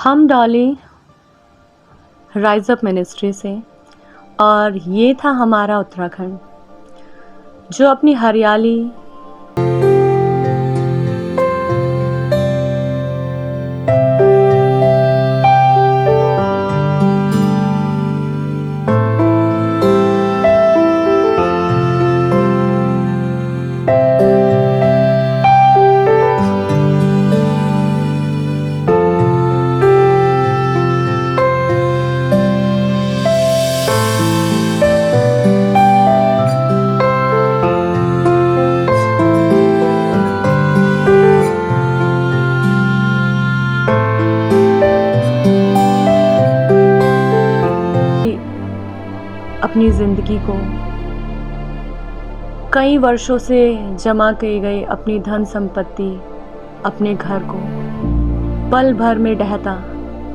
हम Dolly rise up ministry से, और ये था हमारा उत्तराखंड जो अपनी हरियाली, अपनी जिंदगी को कई वर्षों से जमा किए गए अपनी धन संपत्ति, अपने घर को पल भर में ढहता,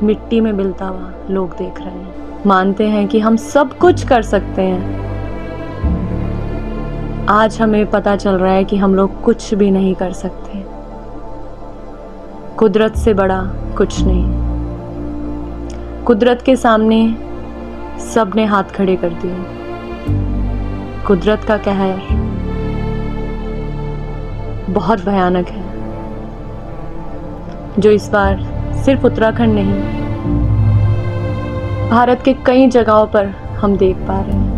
मिट्टी में मिलता हुआ लोग देख रहे हैं। मानते हैं कि हम सब कुछ कर सकते हैं। आज हमें पता चल रहा है कि हम लोग कुछ भी नहीं कर सकते। कुदरत से बड़ा कुछ नहीं। कुदरत के सामने सबने हाथ खड़े कर दिए। कुदरत का कहर बहुत भयानक है, जो इस बार सिर्फ उत्तराखंड नहीं, भारत के कई जगहों पर हम देख पा रहे हैं।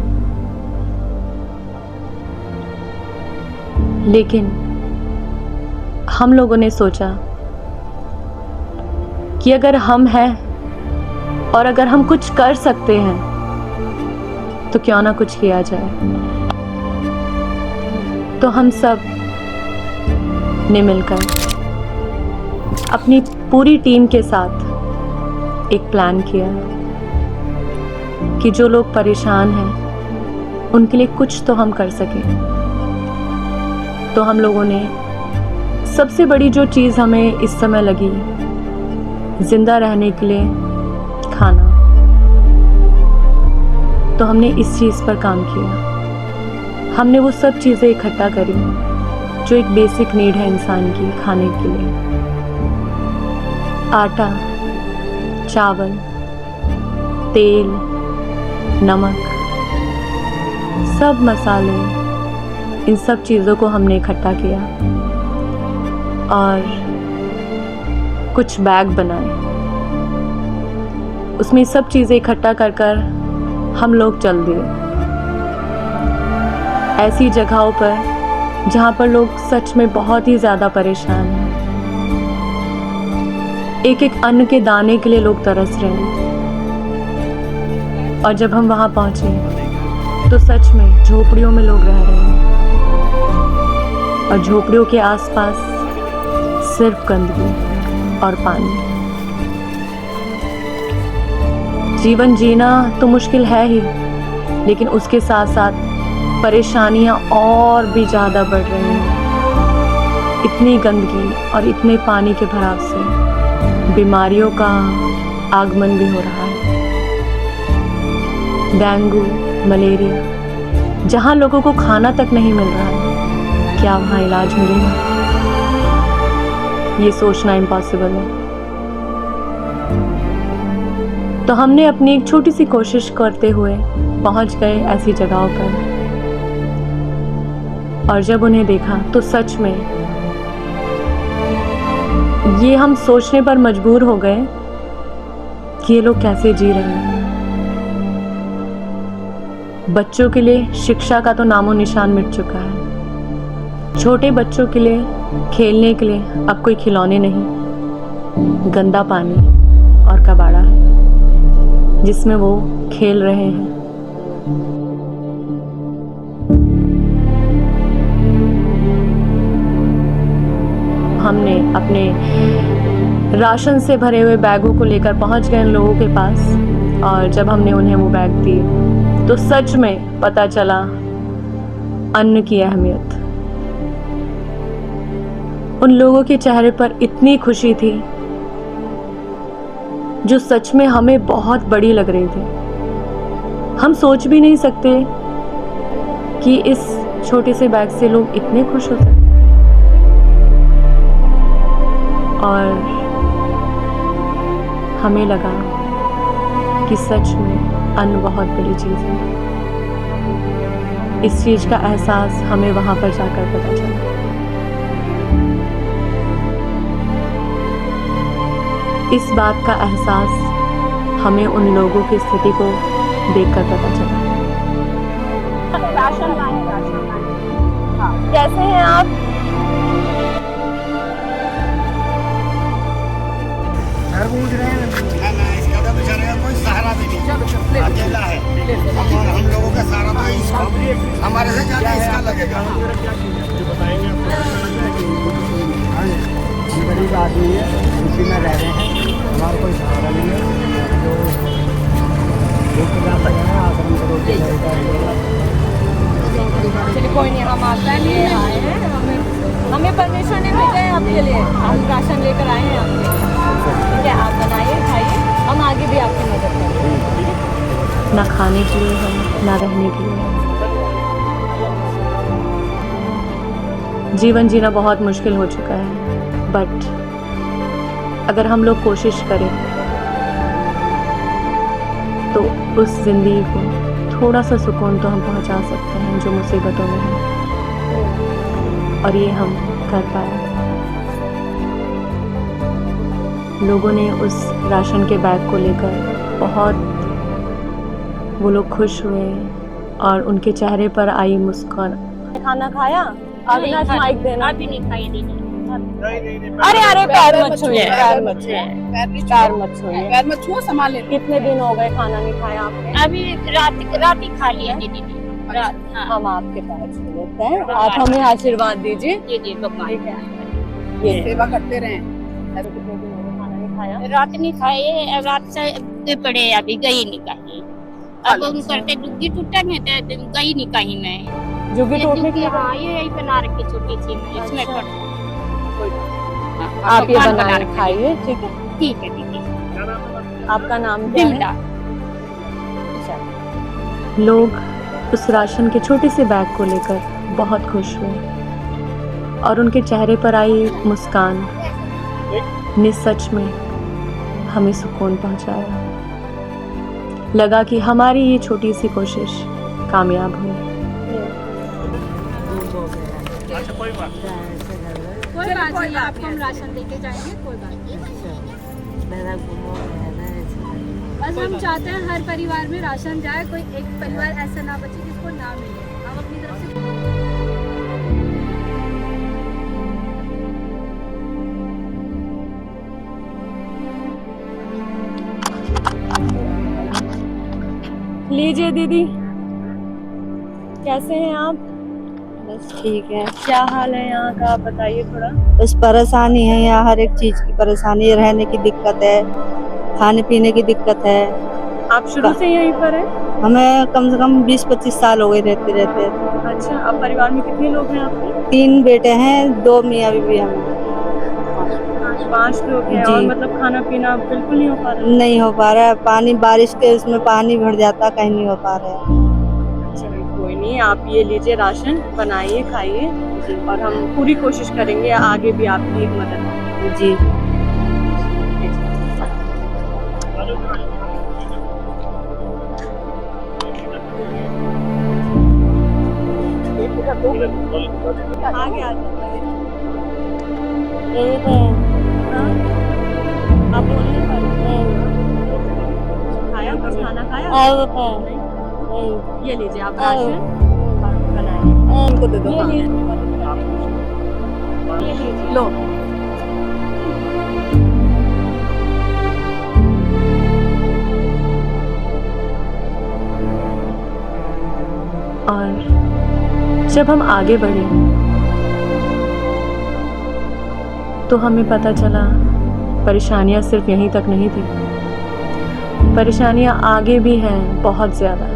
लेकिन हम लोगों ने सोचा कि अगर हम हैं और अगर हम कुछ कर सकते हैं तो क्यों ना कुछ किया जाए। तो हम सब ने मिलकर अपनी पूरी टीम के साथ एक प्लान किया कि जो लोग परेशान हैं उनके लिए कुछ तो हम कर सकें। तो हम लोगों ने सबसे बड़ी जो चीज़ हमें इस समय लगी जिंदा रहने के लिए, खाना, तो हमने इस चीज़ पर काम किया। हमने वो सब चीज़ें इकट्ठा करी जो एक बेसिक नीड है इंसान की खाने के लिए। आटा, चावल, तेल, नमक, सब मसाले, इन सब चीज़ों को हमने इकट्ठा किया और कुछ बैग बनाए। उसमें सब चीज़ें इकट्ठा कर कर हम लोग चल दिए ऐसी जगहों पर जहाँ पर लोग सच में बहुत ही ज़्यादा परेशान हैं। एक एक अन्न के दाने के लिए लोग तरस रहे हैं। और जब हम वहाँ पहुँचे तो सच में झोपड़ियों में लोग रह रहे हैं और झोपड़ियों के आसपास सिर्फ गंदगी और पानी। जीवन जीना तो मुश्किल है ही, लेकिन उसके साथ साथ परेशानियां और भी ज़्यादा बढ़ रही हैं। इतनी गंदगी और इतने पानी के भराव से बीमारियों का आगमन भी हो रहा है। डेंगू, मलेरिया, जहां लोगों को खाना तक नहीं मिल रहा है, क्या वहां इलाज मिलेगा? ये सोचना इम्पॉसिबल है। तो हमने अपनी एक छोटी सी कोशिश करते हुए पहुंच गए ऐसी जगहों पर, और जब उन्हें देखा तो सच में ये हम सोचने पर मजबूर हो गए कि ये लोग कैसे जी रहे हैं। बच्चों के लिए शिक्षा का तो नामो निशान मिट चुका है। छोटे बच्चों के लिए खेलने के लिए अब कोई खिलौने नहीं, गंदा पानी और कबाड़ा है जिसमें वो खेल रहे हैं। हमने अपने राशन से भरे हुए बैगों को लेकर पहुंच गए उन लोगों के पास, और जब हमने उन्हें वो बैग दिए तो सच में पता चला अन्न की अहमियत। उन लोगों के चेहरे पर इतनी खुशी थी जो सच में हमें बहुत बड़ी लग रही थी। हम सोच भी नहीं सकते कि इस छोटे से बैग से लोग इतने खुश हो सकते हैं। और हमें लगा कि सच में अन्न बहुत बड़ी चीज़ है। इस चीज़ का एहसास हमें वहाँ पर जाकर पता चला। इस बात का एहसास हमें उन लोगों की स्थिति को देखकर पता चला। राशन लाए, राशन लाए। हाँ, कैसे हैं आप? घर पूछ रहे हैं ना, इसका तो बेचारे का कोई सहारा भी नहीं, अकेला है। हम लोगों का सहारा तो इसका, हमारे से ज्यादा इसका लगेगा। हम गरीब आदमी है, उसी में रह रहे हैं, हमारा कोई सहारा नहीं है। चलिए कोई नहीं, हम आपका लिए आए हैं, हमें परमेश्वर ने भेजा है आपके लिए, हम राशन लेकर आए हैं आपके लिए। ठीक है, आप बनाइए, खाइए, हम आगे भी आपकी मदद करेंगे। ना खाने के लिए है, ना रहने के लिए है। जीवन जीना बहुत मुश्किल हो चुका है, बट अगर हम लोग कोशिश करें तो उस जिंदगी को थोड़ा सा सुकून तो हम पहुंचा सकते हैं जो मुसीबतों में है, और ये हम कर पाए। लोगों ने उस राशन के बैग को लेकर बहुत, वो लोग खुश हुए और उनके चेहरे पर आई मुस्कान। खाना खाया? अविनाश माइक देना। अभी नहीं खाई दीदी। अरे अरे, पैर मत छुइए, पैर मत छुइए, पैर मत छुइए, पैर मत छुओ, संभाल ले। कितने दिन हो गए खाना नहीं खाया आपने? अभी रात ही खा लिया दीदी। हाँ हम आपके पैर छू लेते हैं, आप हमें आशीर्वाद दीजिए। दीदी भगवान ठीक है, ये सेवा करते रहे। ऐसे कितने दिन हो गए खाना नहीं खाया? रात नहीं खाए, रात से पड़े, अभी गई नहीं कहीं। अब हम करते दुग्गी टूटा में गई नहीं कहीं मैं। जुगी टूटने की? हाँ, ये यही बना रखी छोटी सी मैं, इसमें अच्छा। पड़। आप ये भगवान बना रखे। खाइए, ठीक है। ठीक है दीदी। आपका नाम क्या है? बिमला। लोग उस राशन के छोटे से बैग को लेकर बहुत खुश हुए और उनके चेहरे पर आई मुस्कान ने सच में हमें सुकून पहुंचाया। लगा कि हमारी ये छोटी सी कोशिश कामयाब हुई। कोई बात नहीं, आपको हम राशन लेके जाएंगे, कोई बात नहीं। बस हम चाहते हैं हर परिवार में राशन जाए, कोई एक परिवार ऐसा ना बचे जिसको ना मिले। हम अपनी तरफ से लीजिए दीदी, कैसे हैं आप? बस ठीक है। क्या हाल है यहाँ का, आप बताइए थोड़ा। बस परेशानी है यहाँ, हर एक चीज की परेशानी, रहने की दिक्कत है, खाने पीने की दिक्कत है। आप शुरू से यहीं पर हैं? हमें कम से कम 20-25 साल हो गए रहते रहते। अच्छा, अब परिवार में कितने लोग हैं आपके? 3 बेटे हैं, 2 मियाँ बीवी हम। 5 लोग हैं। जी। और मतलब खाना पीना बिल्कुल नहीं हो पा रहा? नहीं हो पा रहा है, पानी बारिश के उसमें पानी भर जाता, कहीं नहीं हो पा रहा है। चलिए कोई नहीं, आप ये लीजिए राशन, बनाइए, खाइए, और हम पूरी कोशिश करेंगे आगे भी आपकी मदद। जी। आगे आ जाइए। हाँ? आप बोल नहीं पा रहे? खाया कुछ, खाना खाया? नहीं? ये लीजिए आप राशन और बनाइए। उनको दे दो। ये हाँ। लीजिए, लो। और जब हम आगे बढ़े तो हमें पता चला परेशानियां सिर्फ यहीं तक नहीं थी, परेशानियां आगे भी हैं, बहुत ज़्यादा।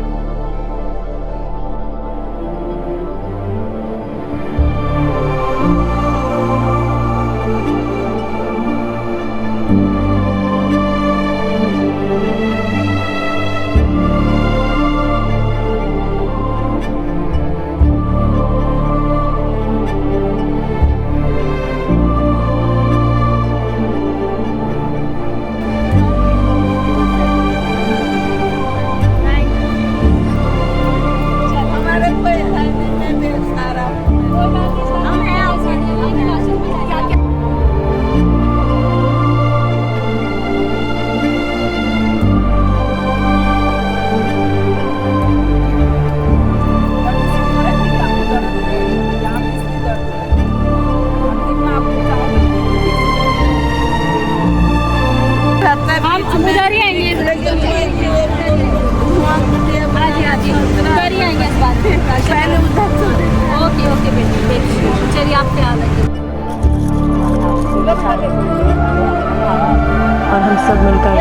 कर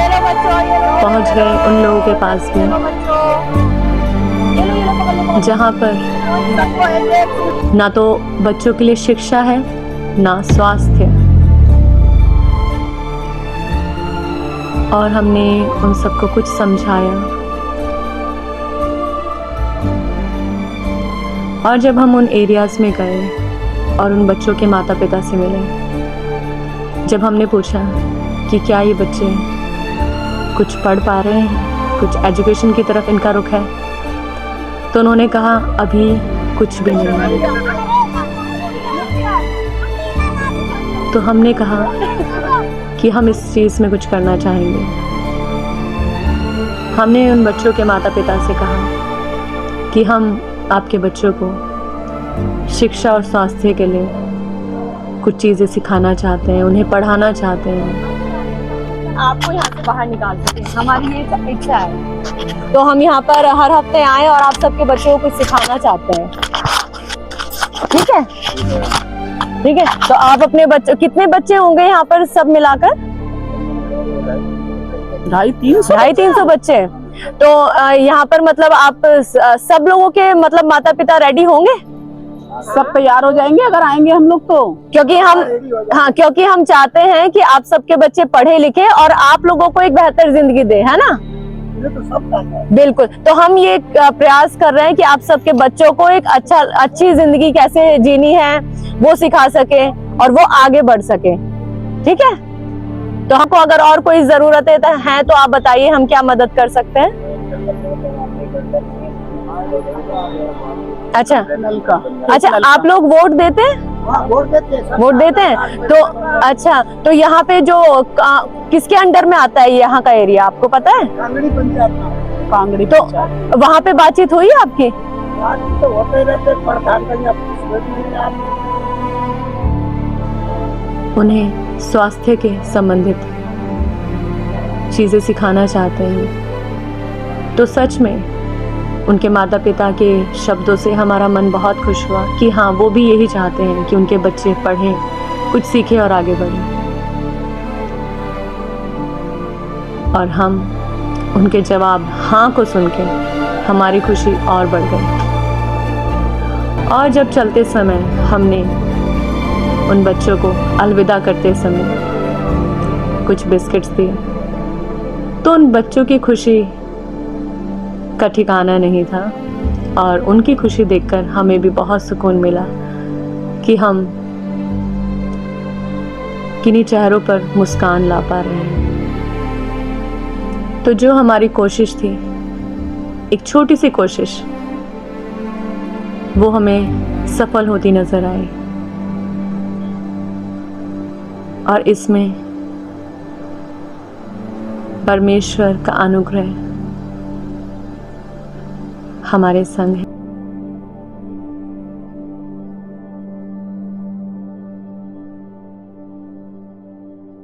पहुंच गए उन लोगों के पास भी जहां पर ना तो बच्चों के लिए शिक्षा है ना स्वास्थ्य, और हमने उन सबको कुछ समझाया। और जब हम उन एरियाज में गए और उन बच्चों के माता पिता से मिले, जब हमने पूछा कि क्या ये बच्चे कुछ पढ़ पा रहे हैं, कुछ एजुकेशन की तरफ इनका रुख है, तो उन्होंने कहा अभी कुछ भी नहीं है। तो हमने कहा कि हम इस चीज़ में कुछ करना चाहेंगे। हमने उन बच्चों के माता पिता से कहा कि हम आपके बच्चों को शिक्षा और स्वास्थ्य के लिए कुछ चीज़ें सिखाना चाहते हैं, उन्हें पढ़ाना चाहते हैं। आपको यहाँ से बाहर निकाल सकें, हमारी ये इच्छा है। तो हम यहाँ पर हर हफ्ते आए और आप सबके बच्चों को कुछ सिखाना चाहते हैं। ठीक है, ठीक है। तो आप अपने बच्चों, कितने बच्चे होंगे यहाँ पर सब मिलाकर? 250-300 बच्चे। तो यहाँ पर मतलब आप सब लोगों के मतलब माता पिता रेडी होंगे? सब तैयार हो जाएंगे अगर आएंगे हम लोग तो। क्योंकि हम चाहते हैं कि आप सबके बच्चे पढ़े लिखे और आप लोगों को एक बेहतर जिंदगी दे, है ना? बिल्कुल। तो हम ये प्रयास कर रहे हैं कि आप सबके बच्चों को एक अच्छी जिंदगी कैसे जीनी है वो सिखा सके और वो आगे बढ़ सके। ठीक है, तो हमको अगर और कोई जरूरत है तो आप बताइए, हम क्या मदद कर सकते हैं? अच्छा, आप लोग वोट देते हैं? वोट देते हैं। तो अच्छा, तो यहाँ पे जो किसके अंडर में आता है यहाँ का एरिया, आपको पता है? कांगड़ी। तो वहाँ पे बातचीत हुई आपकी? उन्हें स्वास्थ्य के संबंधित चीजें सिखाना चाहते हैं। तो सच में उनके माता पिता के शब्दों से हमारा मन बहुत खुश हुआ कि हाँ, वो भी यही चाहते हैं कि उनके बच्चे पढ़ें, कुछ सीखें और आगे बढ़ें। और हम उनके जवाब हाँ को सुन के हमारी खुशी और बढ़ गई। और जब चलते समय हमने उन बच्चों को अलविदा करते समय कुछ बिस्किट्स दिए, तो उन बच्चों की खुशी का ठिकाना नहीं था। और उनकी खुशी देखकर हमें भी बहुत सुकून मिला कि हम किन्हीं चेहरों पर मुस्कान ला पा रहे हैं। तो जो हमारी कोशिश थी, एक छोटी सी कोशिश, वो हमें सफल होती नजर आई। और इसमें परमेश्वर का अनुग्रह हमारे संग है।